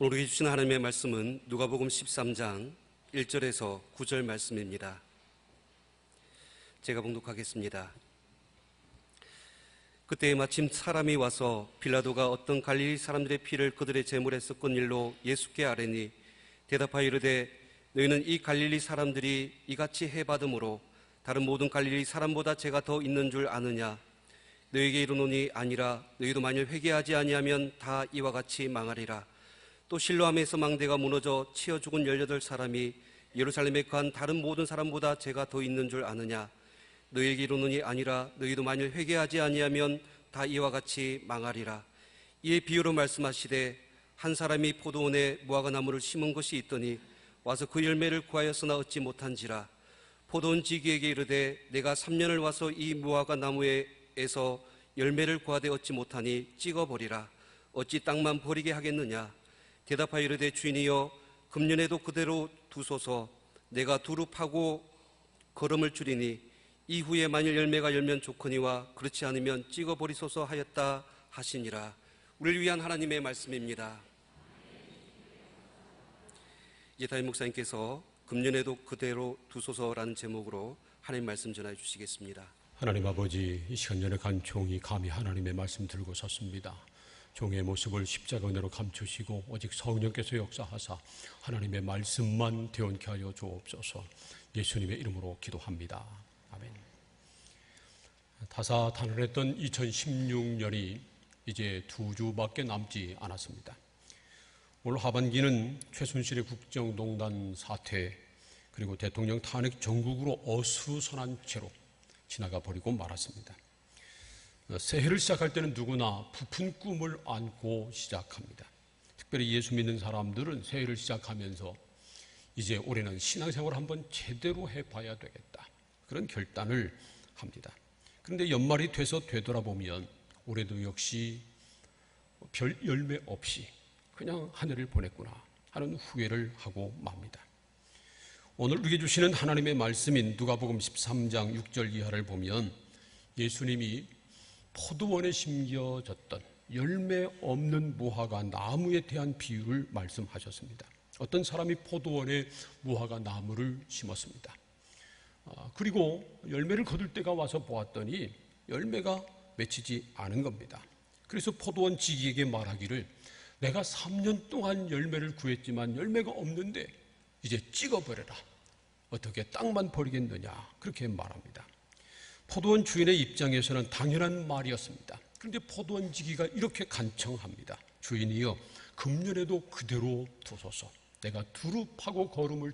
오늘 우리에게 주신 하나님의 말씀은 누가복음 13장 1절에서 9절 말씀입니다. 제가 봉독하겠습니다. 그때 마침 사람이 와서 빌라도가 어떤 갈릴리 사람들의 피를 그들의 제물에 섞은 일로 예수께 아뢰니 대답하여 이르되 너희는 이 갈릴리 사람들이 이같이 해받음으로 다른 모든 갈릴리 사람보다 죄가 더 있는 줄 아느냐? 너희에게 이르노니 아니라 너희도 만일 회개하지 아니하면 다 이와 같이 망하리라. 또 실로암에서 망대가 무너져 치어 죽은 18사람이 예루살렘에 거한 다른 모든 사람보다 죄가 더 있는 줄 아느냐? 너희에게 이르노니 아니라 너희도 만일 회개하지 아니하면 다 이와 같이 망하리라. 이에 비유로 말씀하시되 한 사람이 포도원에 무화과 나무를 심은 것이 있더니 와서 그 열매를 구하였으나 얻지 못한지라. 포도원 지기에게 이르되 내가 3년을 와서 이 무화과 나무에서 열매를 구하되 얻지 못하니 찍어버리라. 어찌 땅만 버리게 하겠느냐? 대답하여 이르되 주인이여 금년에도 그대로 두소서. 내가 두루 파고 거름을 줄이니 이후에 만일 열매가 열면 좋거니와 그렇지 않으면 찍어버리소서 하였다 하시니라. 우리를 위한 하나님의 말씀입니다. 이제 담임 목사님께서 금년에도 그대로 두소서라는 제목으로 하나님 말씀 전해 주시겠습니다. 하나님 아버지, 이 시간 전에 간 종이 감히 하나님의 말씀 들고 섰습니다. 종의 모습을 십자가 은혜로 감추시고 오직 성령께서 역사하사 하나님의 말씀만 되원케 하여 주옵소서. 예수님의 이름으로 기도합니다. 아멘. 다사다난했던 2016년이 이제 2주밖에 남지 않았습니다. 올 하반기는 최순실의 국정농단 사태 그리고 대통령 탄핵 정국으로 어수선한 채로 지나가 버리고 말았습니다. 새해를 시작할 때는 누구나 부푼 꿈을 안고 시작합니다. 특별히 예수 믿는 사람들은 새해를 시작하면서 이제 올해는 신앙생활을 한번 제대로 해봐야 되겠다, 그런 결단을 합니다. 그런데 연말이 돼서 되돌아보면 올해도 역시 별 열매 없이 그냥 한 해를 보냈구나 하는 후회를 하고 맙니다. 오늘 우리에게 주시는 하나님의 말씀인 누가복음 13장 6절 이하를 보면 예수님이 포도원에 심겨졌던 열매 없는 무화과 나무에 대한 비유를 말씀하셨습니다. 어떤 사람이 포도원에 무화과 나무를 심었습니다. 그리고 열매를 거둘 때가 와서 보았더니 열매가 맺히지 않은 겁니다. 그래서 포도원 지기에게 말하기를 내가 3년 동안 열매를 구했지만 열매가 없는데 이제 찍어버려라. 어떻게 땅만 버리겠느냐, 그렇게 말합니다. 포도원 주인의 입장에서는 당연한 말이었습니다. 그런데 포도원 지기가 이렇게 간청합니다. 주인이여 금년에도 그대로 두소서. 내가 두루 파고 거름을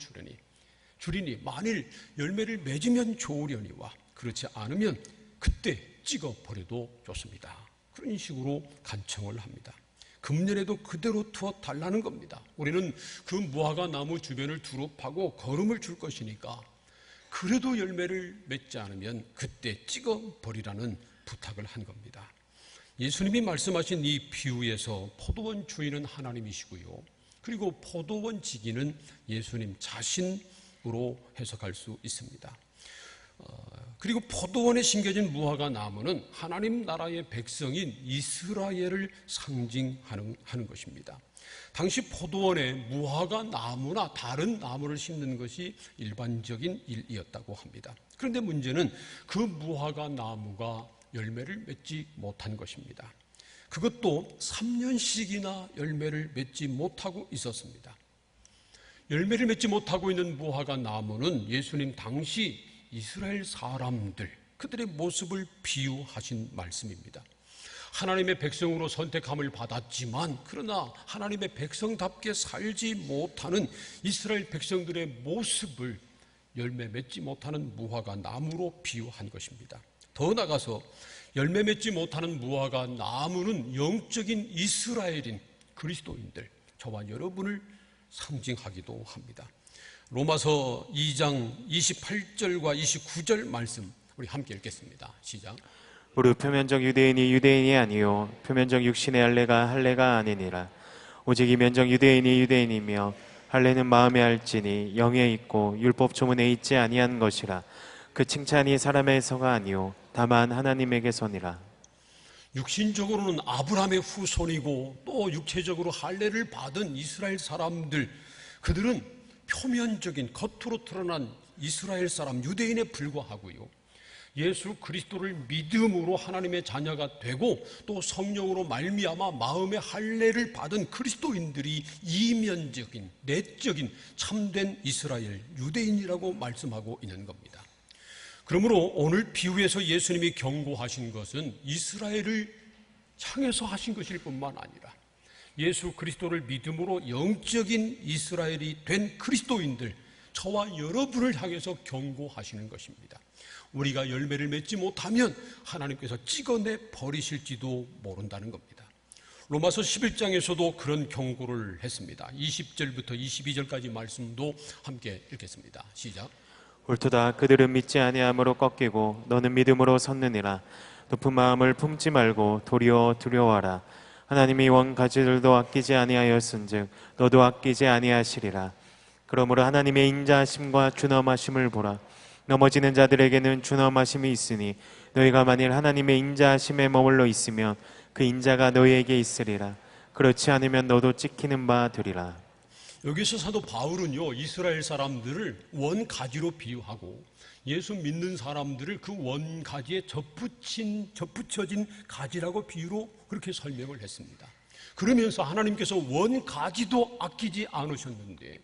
줄이니 만일 열매를 맺으면 좋으려니와 그렇지 않으면 그때 찍어버려도 좋습니다. 그런 식으로 간청을 합니다. 금년에도 그대로 두어 달라는 겁니다. 우리는 그 무화과 나무 주변을 두루 파고 거름을 줄 것이니까 그래도 열매를 맺지 않으면 그때 찍어버리라는 부탁을 한 겁니다. 예수님이 말씀하신 이 비유에서 포도원 주인은 하나님이시고요, 그리고 포도원 지기는 예수님 자신으로 해석할 수 있습니다. 그리고 포도원에 심겨진 무화과 나무는 하나님 나라의 백성인 이스라엘을 상징하는 것입니다. 당시 포도원에 무화과 나무나 다른 나무를 심는 것이 일반적인 일이었다고 합니다. 그런데 문제는 그 무화과 나무가 열매를 맺지 못한 것입니다. 그것도 3년씩이나 열매를 맺지 못하고 있었습니다. 열매를 맺지 못하고 있는 무화과 나무는 예수님 당시 이스라엘 사람들, 그들의 모습을 비유하신 말씀입니다. 하나님의 백성으로 선택함을 받았지만 그러나 하나님의 백성답게 살지 못하는 이스라엘 백성들의 모습을 열매 맺지 못하는 무화과 나무로 비유한 것입니다. 더 나아가서 열매 맺지 못하는 무화과 나무는 영적인 이스라엘인 그리스도인들, 저와 여러분을 상징하기도 합니다. 로마서 2장 28절과 29절 말씀 우리 함께 읽겠습니다. 시작. 무릇 표면적 유대인이 유대인이 아니요 표면적 육신의 할례가 할례가 아니니라. 오직 이면적 유대인이 유대인이며 할례는 마음에 할지니 영에 있고 율법 조문에 있지 아니한 것이라. 그 칭찬이 사람에서가 아니요 다만 하나님에게서니라. 육신적으로는 아브라함의 후손이고 또 육체적으로 할례를 받은 이스라엘 사람들, 그들은 표면적인 겉으로 드러난 이스라엘 사람, 유대인에 불과하고요, 예수 그리스도를 믿음으로 하나님의 자녀가 되고 또 성령으로 말미암아 마음의 할례를 받은 그리스도인들이 이면적인, 내적인 참된 이스라엘 유대인이라고 말씀하고 있는 겁니다. 그러므로 오늘 비유에서 예수님이 경고하신 것은 이스라엘을 향해서 하신 것일 뿐만 아니라 예수 그리스도를 믿음으로 영적인 이스라엘이 된 그리스도인들, 저와 여러분을 향해서 경고하시는 것입니다. 우리가 열매를 맺지 못하면 하나님께서 찍어내 버리실지도 모른다는 겁니다. 로마서 11장에서도 그런 경고를 했습니다. 20절부터 22절까지 말씀도 함께 읽겠습니다. 시작. 옳도다. 그들은 믿지 아니함으로 꺾이고 너는 믿음으로 섰느니라. 높은 마음을 품지 말고 도리어 두려워하라. 하나님이 원 가지들도 아끼지 아니하였은즉 너도 아끼지 아니하시리라. 그러므로 하나님의 인자하심과 준엄하심을 보라. 넘어지는 자들에게는 준엄하심이 있으니 너희가 만일 하나님의 인자하심에 머물러 있으면 그 인자가 너희에게 있으리라. 그렇지 않으면 너도 찍히는 바 되리라. 여기서 사도 바울은요, 이스라엘 사람들을 원가지로 비유하고 예수 믿는 사람들을 그 원가지에 접붙여진 가지라고 비유로 그렇게 설명을 했습니다. 그러면서 하나님께서 원가지도 아끼지 않으셨는데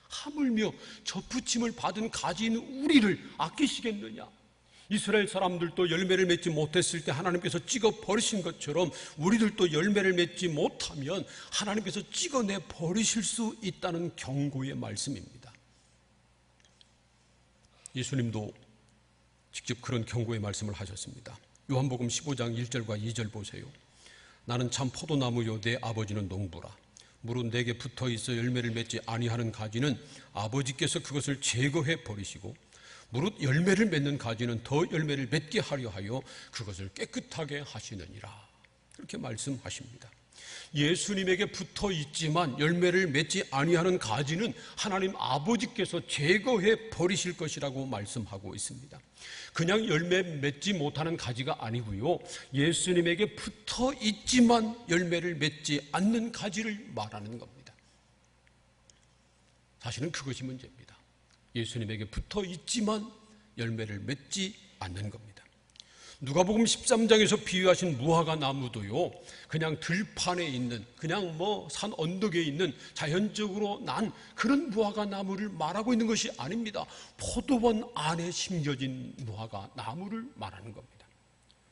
하물며 접붙임을 받은 가지인 우리를 아끼시겠느냐? 이스라엘 사람들도 열매를 맺지 못했을 때 하나님께서 찍어 버리신 것처럼 우리들도 열매를 맺지 못하면 하나님께서 찍어내 버리실 수 있다는 경고의 말씀입니다. 예수님도 직접 그런 경고의 말씀을 하셨습니다. 요한복음 15장 1절과 2절 보세요. 나는 참 포도나무요 내 아버지는 농부라. 무릇 내게 붙어 있어 열매를 맺지 아니하는 가지는 아버지께서 그것을 제거해 버리시고 무릇 열매를 맺는 가지는 더 열매를 맺게 하려 하여 그것을 깨끗하게 하시느니라. 그렇게 말씀하십니다. 예수님에게 붙어 있지만 열매를 맺지 아니하는 가지는 하나님 아버지께서 제거해 버리실 것이라고 말씀하고 있습니다. 그냥 열매 맺지 못하는 가지가 아니고요, 예수님에게 붙어 있지만 열매를 맺지 않는 가지를 말하는 겁니다. 사실은 그것이 문제입니다. 예수님에게 붙어 있지만 열매를 맺지 않는 겁니다. 누가복음 13장에서 비유하신 무화과 나무도요, 그냥 들판에 있는, 그냥 산 언덕에 있는 자연적으로 난 그런 무화과 나무를 말하고 있는 것이 아닙니다. 포도원 안에 심겨진 무화과 나무를 말하는 겁니다.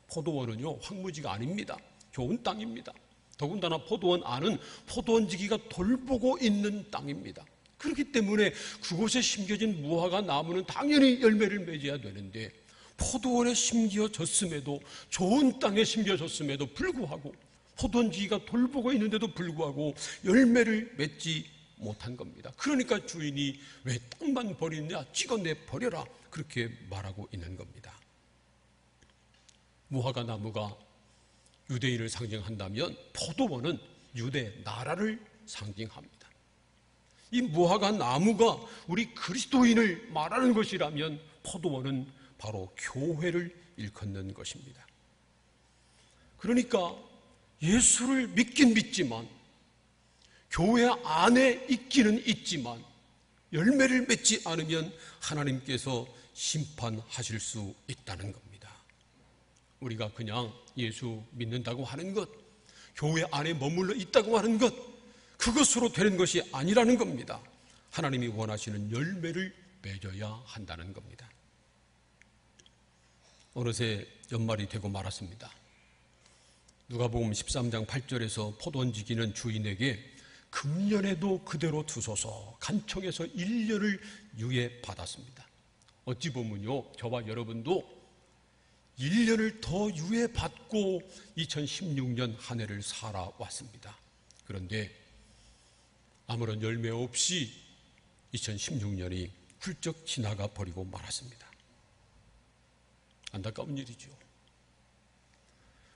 포도원은요, 황무지가 아닙니다. 좋은 땅입니다. 더군다나 포도원 안은 포도원지기가 돌보고 있는 땅입니다. 그렇기 때문에 그곳에 심겨진 무화과 나무는 당연히 열매를 맺어야 되는데, 포도원에 심겨졌음에도, 좋은 땅에 심겨졌음에도 불구하고, 포도원지기가 돌보고 있는데도 불구하고 열매를 맺지 못한 겁니다. 그러니까 주인이 왜 땅만 버리느냐, 찍어내 버려라, 그렇게 말하고 있는 겁니다. 무화과 나무가 유대인을 상징한다면 포도원은 유대 나라를 상징합니다. 이 무화과 나무가 우리 그리스도인을 말하는 것이라면 포도원은 바로 교회를 일컫는 것입니다. 그러니까 예수를 믿긴 믿지만, 교회 안에 있기는 있지만 열매를 맺지 않으면 하나님께서 심판하실 수 있다는 겁니다. 우리가 그냥 예수 믿는다고 하는 것, 교회 안에 머물러 있다고 하는 것, 그것으로 되는 것이 아니라는 겁니다. 하나님이 원하시는 열매를 맺어야 한다는 겁니다. 어느새 연말이 되고 말았습니다. 누가복음 13장 8절에서 포도원지기는 주인에게 금년에도 그대로 두소서 간청해서 1년을 유예받았습니다. 어찌 보면요, 저와 여러분도 1년을 더 유예받고 2016년 한 해를 살아왔습니다. 그런데 아무런 열매 없이 2016년이 훌쩍 지나가 버리고 말았습니다. 안타까운 일이죠.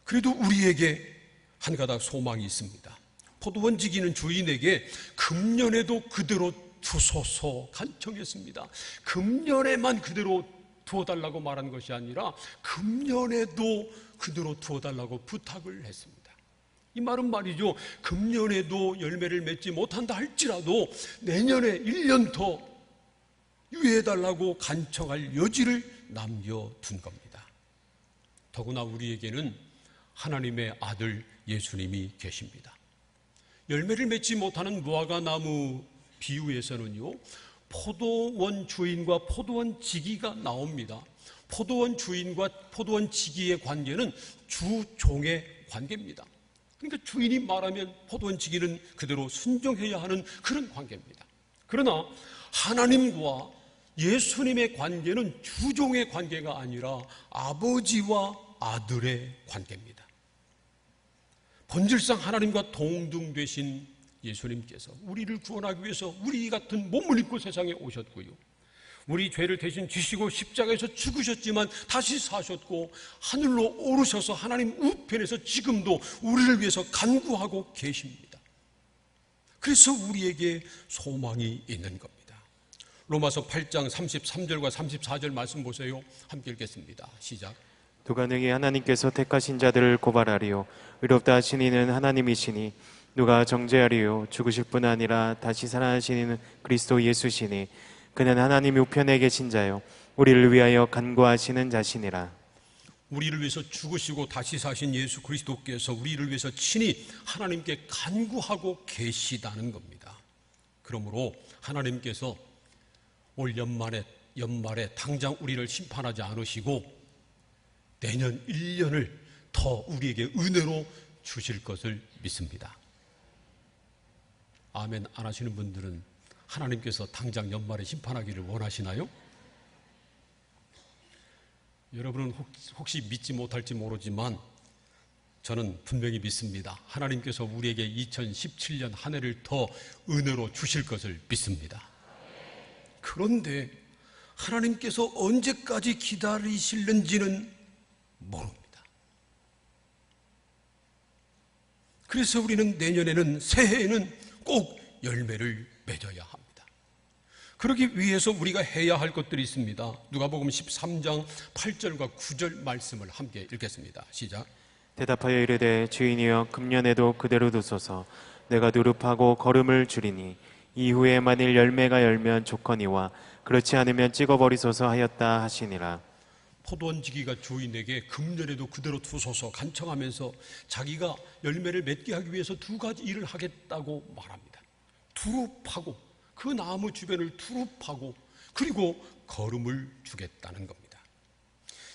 그래도 우리에게 한 가닥 소망이 있습니다. 포도원지기는 주인에게 금년에도 그대로 두소서 간청했습니다. 금년에만 그대로 두어달라고 말한 것이 아니라 금년에도 그대로 두어달라고 부탁을 했습니다. 이 말은 말이죠, 금년에도 열매를 맺지 못한다 할지라도 내년에 1년 더 유예해달라고 간청할 여지를 남겨둔 겁니다. 더구나 우리에게는 하나님의 아들 예수님이 계십니다. 열매를 맺지 못하는 무화과 나무 비유에서는요, 포도원 주인과 포도원 지기가 나옵니다. 포도원 주인과 포도원 지기의 관계는 주종의 관계입니다. 그러니까 주인이 말하면 포도원 지기는 그대로 순종해야 하는 그런 관계입니다. 그러나 하나님과 예수님의 관계는 주종의 관계가 아니라 아버지와 아들의 관계입니다. 본질상 하나님과 동등되신 예수님께서 우리를 구원하기 위해서 우리 같은 몸을 입고 세상에 오셨고요, 우리 죄를 대신 지시고 십자가에서 죽으셨지만 다시 사셨고 하늘로 오르셔서 하나님 우편에서 지금도 우리를 위해서 간구하고 계십니다. 그래서 우리에게 소망이 있는 겁니다. 로마서 8장 33절과 34절 말씀 보세요. 함께 읽겠습니다. 시작. 누가 능히 하나님께서 택하신 자들을 고발하리요, 의롭다 하신 이는 하나님이시니 누가 정죄하리요, 죽으실 뿐 아니라 다시 살아나신 이는 그리스도 예수시니 그는 하나님 우편에 계신 자요, 우리를 위하여 간구하시는 자시니라. 우리를 위해서 죽으시고 다시 사신 예수 그리스도께서 우리를 위해서 친히 하나님께 간구하고 계시다는 겁니다. 그러므로 하나님께서 올 연말에 당장 우리를 심판하지 않으시고 내년 1년을 더 우리에게 은혜로 주실 것을 믿습니다. 아멘 안 하시는 분들은 하나님께서 당장 연말에 심판하기를 원하시나요? 여러분은 혹시 믿지 못할지 모르지만 저는 분명히 믿습니다. 하나님께서 우리에게 2017년 한 해를 더 은혜로 주실 것을 믿습니다. 그런데 하나님께서 언제까지 기다리실는지는 모릅니다. 그래서 우리는 내년에는, 새해에는 꼭 열매를 맺어야 합니다. 그러기 위해서 우리가 해야 할 것들이 있습니다. 누가복음 13장 8절과 9절 말씀을 함께 읽겠습니다. 시작. 대답하여 이르되 주인이여 금년에도 그대로 두소서. 내가 누릅하고 걸음을 줄이니 이후에 만일 열매가 열면 좋거니와 그렇지 않으면 찍어버리소서 하였다 하시니라. 포도원 지기가 주인에게 금년에도 그대로 두소서 간청하면서 자기가 열매를 맺게 하기 위해서 두 가지 일을 하겠다고 말합니다. 두루 파고, 그 나무 주변을 두루 파고, 그리고 거름을 주겠다는 겁니다.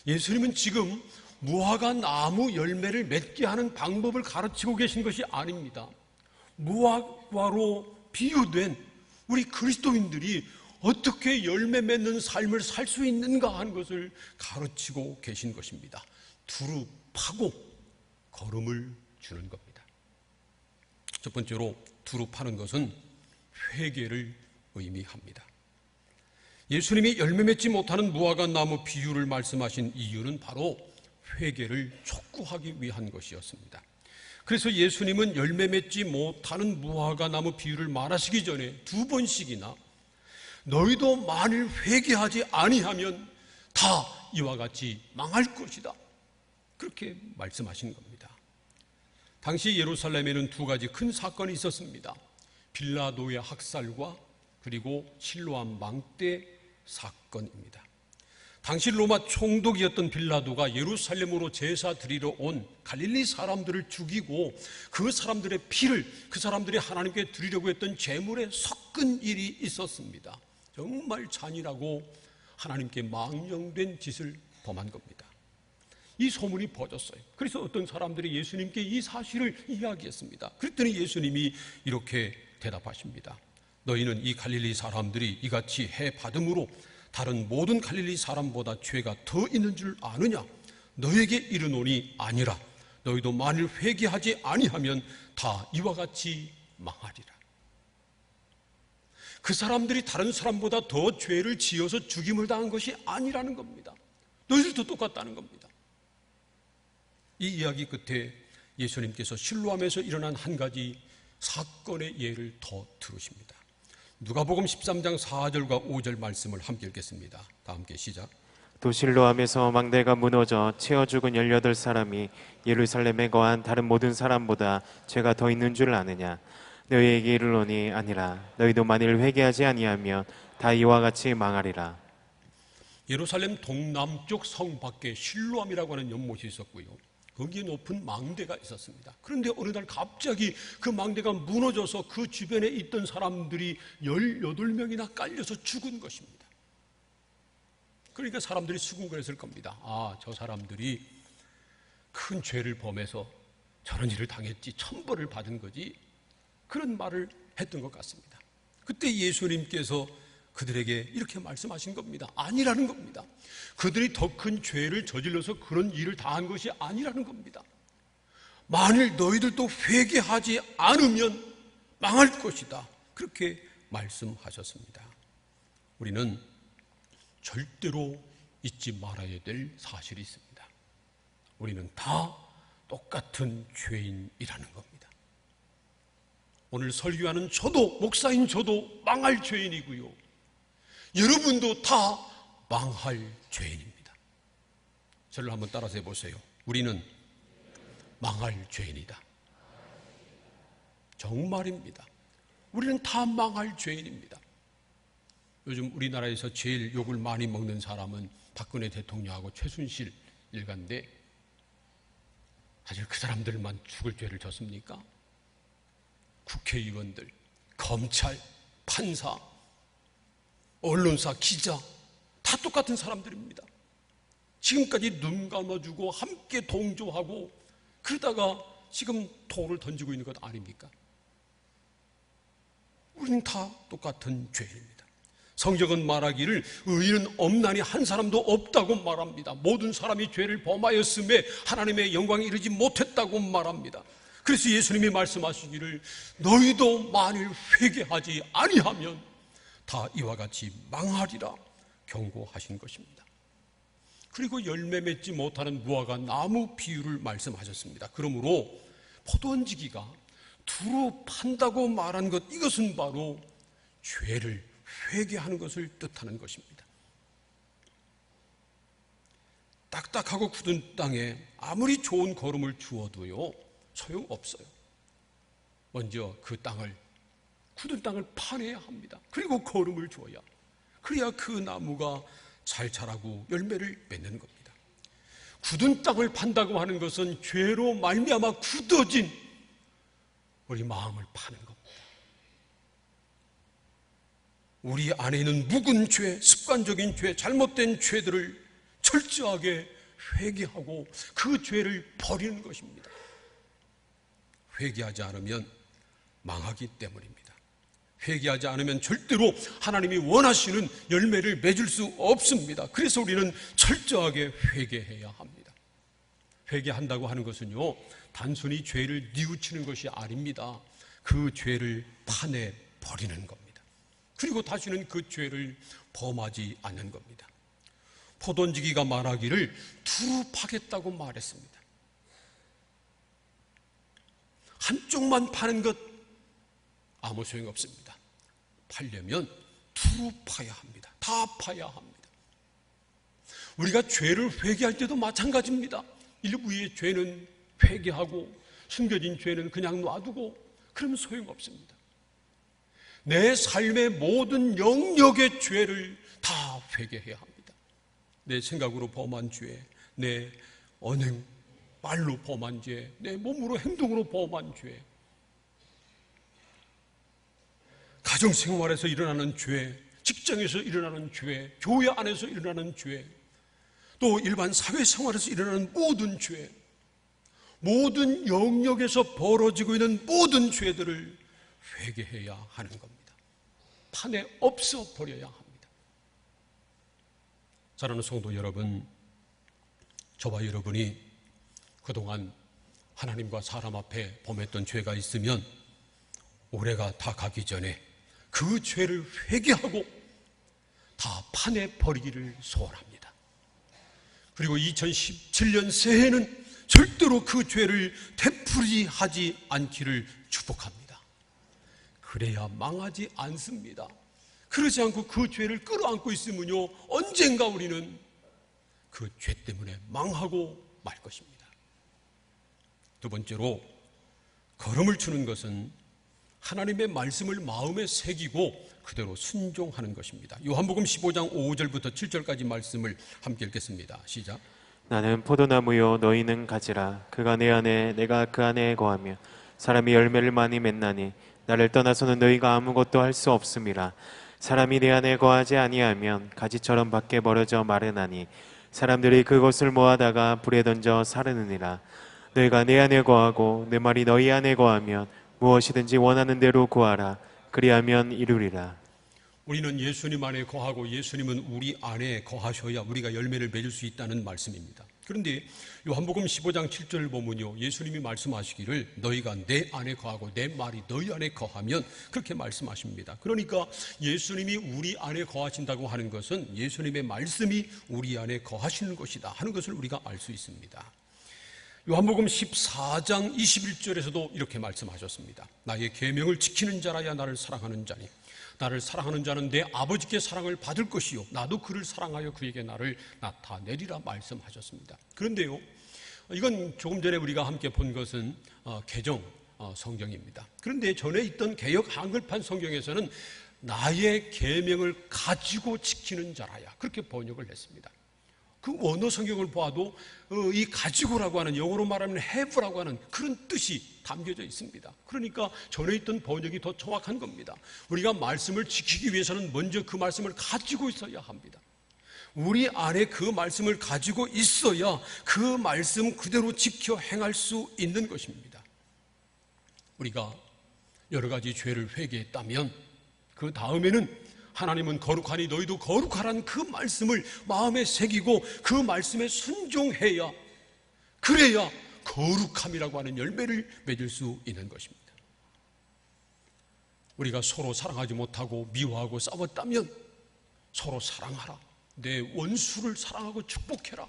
예수님은 지금 무화과 나무 열매를 맺게 하는 방법을 가르치고 계신 것이 아닙니다. 무화과로 비유된 우리 그리스도인들이 어떻게 열매 맺는 삶을 살 수 있는가 하는 것을 가르치고 계신 것입니다. 두루 파고 거름을 주는 겁니다. 첫 번째로 두루 파는 것은 회개를 의미합니다. 예수님이 열매 맺지 못하는 무화과 나무 비유를 말씀하신 이유는 바로 회개를 촉구하기 위한 것이었습니다. 그래서 예수님은 열매 맺지 못하는 무화과 나무 비유를 말하시기 전에 두 번씩이나 너희도 만일 회개하지 아니하면 다 이와 같이 망할 것이다, 그렇게 말씀하신 겁니다. 당시 예루살렘에는 두 가지 큰 사건이 있었습니다. 빌라도의 학살과 그리고 실로암 망대 사건입니다. 당시 로마 총독이었던 빌라도가 예루살렘으로 제사 드리러 온 갈릴리 사람들을 죽이고 그 사람들의 피를 그 사람들이 하나님께 드리려고 했던 제물에 섞은 일이 있었습니다. 정말 잔인하고 하나님께 망령된 짓을 범한 겁니다. 이 소문이 퍼졌어요. 그래서 어떤 사람들이 예수님께 이 사실을 이야기했습니다. 그랬더니 예수님이 이렇게 대답하십니다. 너희는 이 갈릴리 사람들이 이같이 해 받음으로 다른 모든 갈릴리 사람보다 죄가 더 있는 줄 아느냐? 너에게 이르노니 아니라. 너희도 만일 회개하지 아니하면 다 이와 같이 망하리라. 그 사람들이 다른 사람보다 더 죄를 지어서 죽임을 당한 것이 아니라는 겁니다. 너희들도 똑같다는 겁니다. 이 이야기 끝에 예수님께서 실로암에서 일어난 한 가지 사건의 예를 더 들으십니다. 누가복음 13장 4절과 5절 말씀을 함께 읽겠습니다. 다 함께 시작. 또 실로암에서 망대가 무너져 채워 죽은 18사람이 예루살렘에 거한 다른 모든 사람보다 죄가 더 있는 줄 아느냐? 너희에게 이르노니 아니라. 너희도 만일 회개하지 아니하면 다 이와 같이 망하리라. 예루살렘 동남쪽 성 밖에 실로암이라고 하는 연못이 있었고요. 거기에 높은 망대가 있었습니다. 그런데 어느 날 갑자기 그 망대가 무너져서 그 주변에 있던 사람들이 18명이나 깔려서 죽은 것입니다. 그러니까 사람들이 수군거렸을 겁니다. 아, 저 사람들이 큰 죄를 범해서 저런 일을 당했지, 천벌을 받은 거지, 그런 말을 했던 것 같습니다. 그때 예수님께서 그들에게 이렇게 말씀하신 겁니다. 아니라는 겁니다. 그들이 더 큰 죄를 저질러서 그런 일을 당한 것이 아니라는 겁니다. 만일 너희들도 회개하지 않으면 망할 것이다, 그렇게 말씀하셨습니다. 우리는 절대로 잊지 말아야 될 사실이 있습니다. 우리는 다 똑같은 죄인이라는 겁니다. 오늘 설교하는 저도, 목사인 저도 망할 죄인이고요, 여러분도 다 망할 죄인입니다. 저를 한번 따라서 해보세요. 우리는 망할 죄인이다. 정말입니다. 우리는 다 망할 죄인입니다. 요즘 우리나라에서 제일 욕을 많이 먹는 사람은 박근혜 대통령하고 최순실 일가인데, 사실 그 사람들만 죽을 죄를 졌습니까? 국회의원들, 검찰, 판사, 언론사, 기자, 다 똑같은 사람들입니다. 지금까지 눈 감아주고 함께 동조하고 그러다가 지금 돌을 던지고 있는 것 아닙니까? 우리는 다 똑같은 죄인입니다. 성경은 말하기를 의인은 없나니 한 사람도 없다고 말합니다. 모든 사람이 죄를 범하였음에 하나님의 영광에 이르지 못했다고 말합니다. 그래서 예수님이 말씀하시기를 너희도 만일 회개하지 아니하면 다 이와 같이 망하리라 경고하신 것입니다. 그리고 열매 맺지 못하는 무화과 나무 비유를 말씀하셨습니다. 그러므로 포도원지기가 두루 판다고 말한 것, 이것은 바로 죄를 회개하는 것을 뜻하는 것입니다. 딱딱하고 굳은 땅에 아무리 좋은 거름을 주어도요, 소용없어요. 먼저 그 땅을, 굳은 땅을 파내야 합니다. 그리고 거름을 줘야, 그래야 그 나무가 잘 자라고 열매를 맺는 겁니다. 굳은 땅을 판다고 하는 것은 죄로 말미암아 굳어진 우리 마음을 파는 겁니다. 우리 안에 있는 묵은 죄, 습관적인 죄, 잘못된 죄들을 철저하게 회개하고 그 죄를 버리는 것입니다. 회개하지 않으면 망하기 때문입니다. 회개하지 않으면 절대로 하나님이 원하시는 열매를 맺을 수 없습니다. 그래서 우리는 철저하게 회개해야 합니다. 회개한다고 하는 것은요, 단순히 죄를 뉘우치는 것이 아닙니다. 그 죄를 파내 버리는 겁니다. 그리고 다시는 그 죄를 범하지 않는 겁니다. 포도원지기가 말하기를 두루 파겠다고 말했습니다. 한쪽만 파는 것 아무 소용없습니다. 팔려면 두루 파야 합니다. 다 파야 합니다. 우리가 죄를 회개할 때도 마찬가지입니다. 일부의 죄는 회개하고 숨겨진 죄는 그냥 놔두고 그러면 소용없습니다. 내 삶의 모든 영역의 죄를 다 회개해야 합니다. 내 생각으로 범한 죄, 내 언행, 말로 범한 죄, 내 몸으로 행동으로 범한 죄, 가정생활에서 일어나는 죄, 직장에서 일어나는 죄, 교회 안에서 일어나는 죄, 또 일반 사회생활에서 일어나는 모든 죄, 모든 영역에서 벌어지고 있는 모든 죄들을 회개해야 하는 겁니다. 판에 없어 버려야 합니다. 사랑하는 성도 여러분, 저와 여러분이 그동안 하나님과 사람 앞에 범했던 죄가 있으면 올해가 다 가기 전에 그 죄를 회개하고 다 판에 버리기를 소원합니다. 그리고 2017년 새해는 절대로 그 죄를 되풀이하지 않기를 축복합니다. 그래야 망하지 않습니다. 그러지 않고 그 죄를 끌어안고 있으면요, 언젠가 우리는 그 죄 때문에 망하고 말 것입니다. 두 번째로 걸음을 추는 것은 하나님의 말씀을 마음에 새기고 그대로 순종하는 것입니다. 요한복음 15장 5절부터 7절까지 말씀을 함께 읽겠습니다. 시작. 나는 포도나무요 너희는 가지라. 그가 내 안에 내가 그 안에 거하며 사람이 열매를 많이 맺나니 나를 떠나서는 너희가 아무것도 할 수 없음이라. 사람이 내 안에 거하지 아니하면 가지처럼 밖에 버려져 마르나니 사람들이 그것을 모아다가 불에 던져 사르느니라. 너희가 내 안에 거하고 내 말이 너희 안에 거하면 무엇이든지 원하는 대로 구하라. 그리하면 이루리라. 우리는 예수님 안에 거하고 예수님은 우리 안에 거하셔야 우리가 열매를 맺을 수 있다는 말씀입니다. 그런데 요한복음 15장 7절을 보면요, 예수님이 말씀하시기를 너희가 내 안에 거하고 내 말이 너희 안에 거하면, 그렇게 말씀하십니다. 그러니까 예수님이 우리 안에 거하신다고 하는 것은 예수님의 말씀이 우리 안에 거하시는 것이다 하는 것을 우리가 알 수 있습니다. 요한복음 14장 21절에서도 이렇게 말씀하셨습니다. 나의 계명을 지키는 자라야 나를 사랑하는 자니 나를 사랑하는 자는 내 아버지께 사랑을 받을 것이요 나도 그를 사랑하여 그에게 나를 나타내리라 말씀하셨습니다. 그런데요, 이건 조금 전에 우리가 함께 본 것은 개정 성경입니다. 그런데 전에 있던 개역 한글판 성경에서는 나의 계명을 가지고 지키는 자라야, 그렇게 번역을 했습니다. 그 원어 성경을 봐도 이 가지고라고 하는, 영어로 말하면 have라고 하는 그런 뜻이 담겨져 있습니다. 그러니까 전에 있던 번역이 더 정확한 겁니다. 우리가 말씀을 지키기 위해서는 먼저 그 말씀을 가지고 있어야 합니다. 우리 안에 그 말씀을 가지고 있어야 그 말씀 그대로 지켜 행할 수 있는 것입니다. 우리가 여러 가지 죄를 회개했다면 그 다음에는 하나님은 거룩하니 너희도 거룩하라는 그 말씀을 마음에 새기고 그 말씀에 순종해야, 그래야 거룩함이라고 하는 열매를 맺을 수 있는 것입니다. 우리가 서로 사랑하지 못하고 미워하고 싸웠다면 서로 사랑하라, 내 원수를 사랑하고 축복해라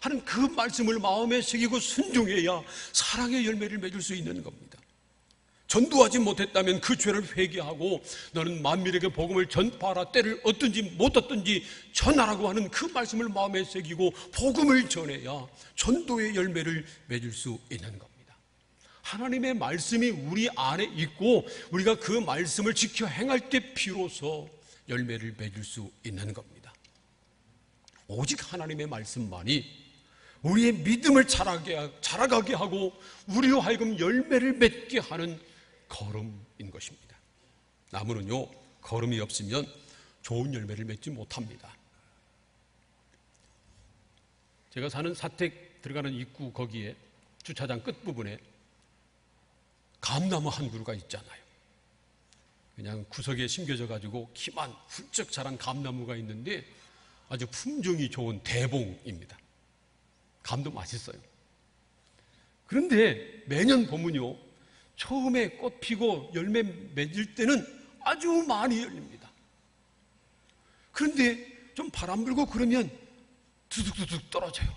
하는 그 말씀을 마음에 새기고 순종해야 사랑의 열매를 맺을 수 있는 겁니다. 전도하지 못했다면 그 죄를 회개하고 너는 만민에게 복음을 전파하라, 때를 얻든지 못 얻든지 전하라고 하는 그 말씀을 마음에 새기고 복음을 전해야 전도의 열매를 맺을 수 있는 겁니다. 하나님의 말씀이 우리 안에 있고 우리가 그 말씀을 지켜 행할 때 비로소 열매를 맺을 수 있는 겁니다. 오직 하나님의 말씀만이 우리의 믿음을 자라가게 하고 우리로 하여금 열매를 맺게 하는 걸음인 것입니다. 나무는요, 걸음이 없으면 좋은 열매를 맺지 못합니다. 제가 사는 사택 들어가는 입구 거기에 주차장 끝부분에 감나무 한 그루가 있잖아요. 그냥 구석에 심겨져 가지고 키만 훌쩍 자란 감나무가 있는데 아주 품종이 좋은 대봉입니다. 감도 맛있어요. 그런데 매년 보면요, 처음에 꽃 피고 열매 맺을 때는 아주 많이 열립니다. 그런데 좀 바람 불고 그러면 두둑두둑 떨어져요.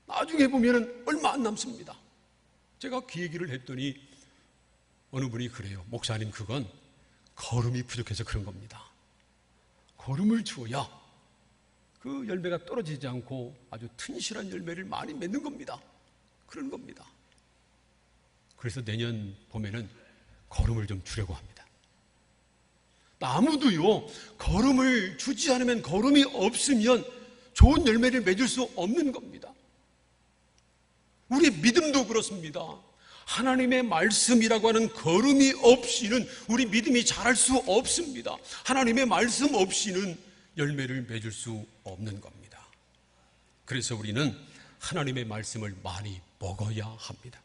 나중에 보면 얼마 안 남습니다. 제가 그 얘기를 했더니 어느 분이 그래요. 목사님, 그건 걸음이 부족해서 그런 겁니다. 걸음을 주어야 그 열매가 떨어지지 않고 아주 튼실한 열매를 많이 맺는 겁니다. 그런 겁니다. 그래서 내년 봄에는 걸음을 좀 주려고 합니다. 나무도요, 걸음을 주지 않으면, 걸음이 없으면 좋은 열매를 맺을 수 없는 겁니다. 우리의 믿음도 그렇습니다. 하나님의 말씀이라고 하는 걸음이 없이는 우리 믿음이 자랄 수 없습니다. 하나님의 말씀 없이는 열매를 맺을 수 없는 겁니다. 그래서 우리는 하나님의 말씀을 많이 먹어야 합니다.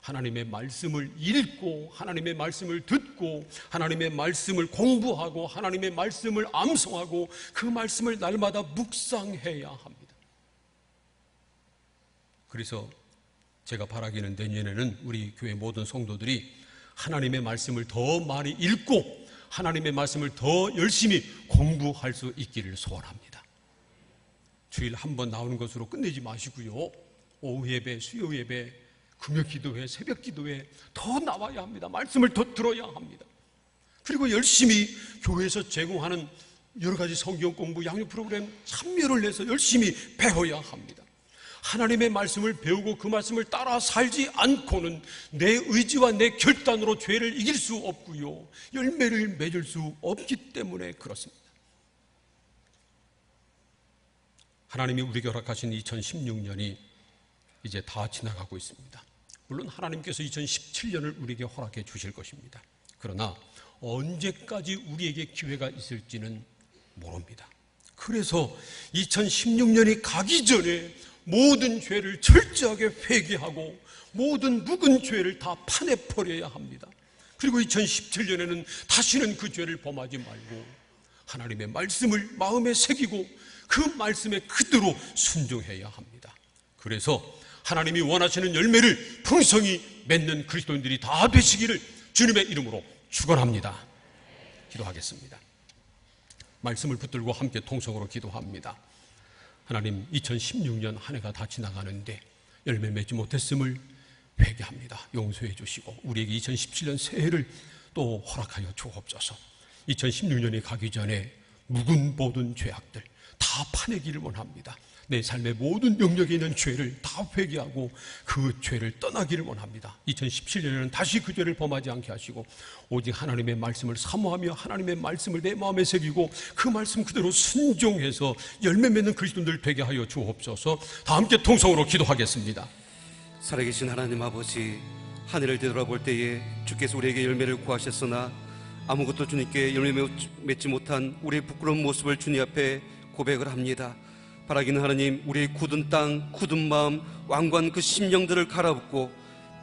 하나님의 말씀을 읽고 하나님의 말씀을 듣고 하나님의 말씀을 공부하고 하나님의 말씀을 암송하고 그 말씀을 날마다 묵상해야 합니다. 그래서 제가 바라기는 내년에는 우리 교회 모든 성도들이 하나님의 말씀을 더 많이 읽고 하나님의 말씀을 더 열심히 공부할 수 있기를 소원합니다. 주일 한 번 나오는 것으로 끝내지 마시고요, 오후 예배, 수요 예배, 금요 기도회, 새벽 기도회 더 나와야 합니다. 말씀을 더 들어야 합니다. 그리고 열심히 교회에서 제공하는 여러 가지 성경 공부, 양육 프로그램 참여를 해서 열심히 배워야 합니다. 하나님의 말씀을 배우고 그 말씀을 따라 살지 않고는 내 의지와 내 결단으로 죄를 이길 수 없고요, 열매를 맺을 수 없기 때문에 그렇습니다. 하나님이 우리에게 허락하신 2016년이 이제 다 지나가고 있습니다. 물론 하나님께서 2017년을 우리에게 허락해 주실 것입니다. 그러나 언제까지 우리에게 기회가 있을지는 모릅니다. 그래서 2016년이 가기 전에 모든 죄를 철저하게 회개하고 모든 묵은 죄를 다 파내버려야 합니다. 그리고 2017년에는 다시는 그 죄를 범하지 말고 하나님의 말씀을 마음에 새기고 그 말씀에 그대로 순종해야 합니다. 그래서 하나님이 원하시는 열매를 풍성히 맺는 그리스도인들이 다 되시기를 주님의 이름으로 축원합니다. 기도하겠습니다. 말씀을 붙들고 함께 통성으로 기도합니다. 하나님, 2016년 한 해가 다 지나가는데 열매 맺지 못했음을 회개합니다. 용서해 주시고 우리에게 2017년 새해를 또 허락하여 주옵소서. 2016년이 가기 전에 묵은 모든 죄악들 다 파내기를 원합니다. 내 삶의 모든 영역에 있는 죄를 다 회개하고 그 죄를 떠나기를 원합니다. 2017년에는 다시 그 죄를 범하지 않게 하시고 오직 하나님의 말씀을 사모하며 하나님의 말씀을 내 마음에 새기고 그 말씀 그대로 순종해서 열매 맺는 그리스도인들 되게 하여 주옵소서. 다 함께 통성으로 기도하겠습니다. 살아계신 하나님 아버지, 한 해를 되돌아볼 때에 주께서 우리에게 열매를 구하셨으나 아무것도 주님께 열매 맺지 못한 우리의 부끄러운 모습을 주님 앞에 고백을 합니다. 바라기는 하나님, 우리의 굳은 땅, 굳은 마음, 완고한 그 심령들을 갈아엎고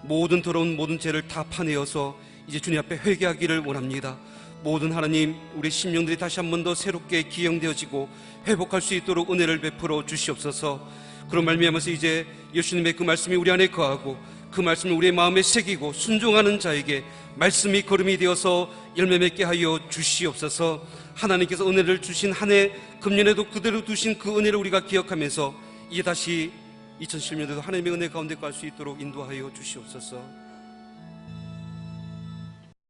모든 더러운 모든 죄를 다 파내어서 이제 주님 앞에 회개하기를 원합니다. 모든 하나님, 우리 심령들이 다시 한 번 더 새롭게 기영되어지고 회복할 수 있도록 은혜를 베풀어 주시옵소서. 그런 말미암아서 이제 예수님의 그 말씀이 우리 안에 거하고 그 말씀을 우리의 마음에 새기고 순종하는 자에게 말씀이 걸음이 되어서 열매 맺게 하여 주시옵소서. 하나님께서 은혜를 주신 한 해, 금년에도 그대로 두신 그 은혜를 우리가 기억하면서 이제 다시 2017년에도 하나님의 은혜 가운데 갈 수 있도록 인도하여 주시옵소서.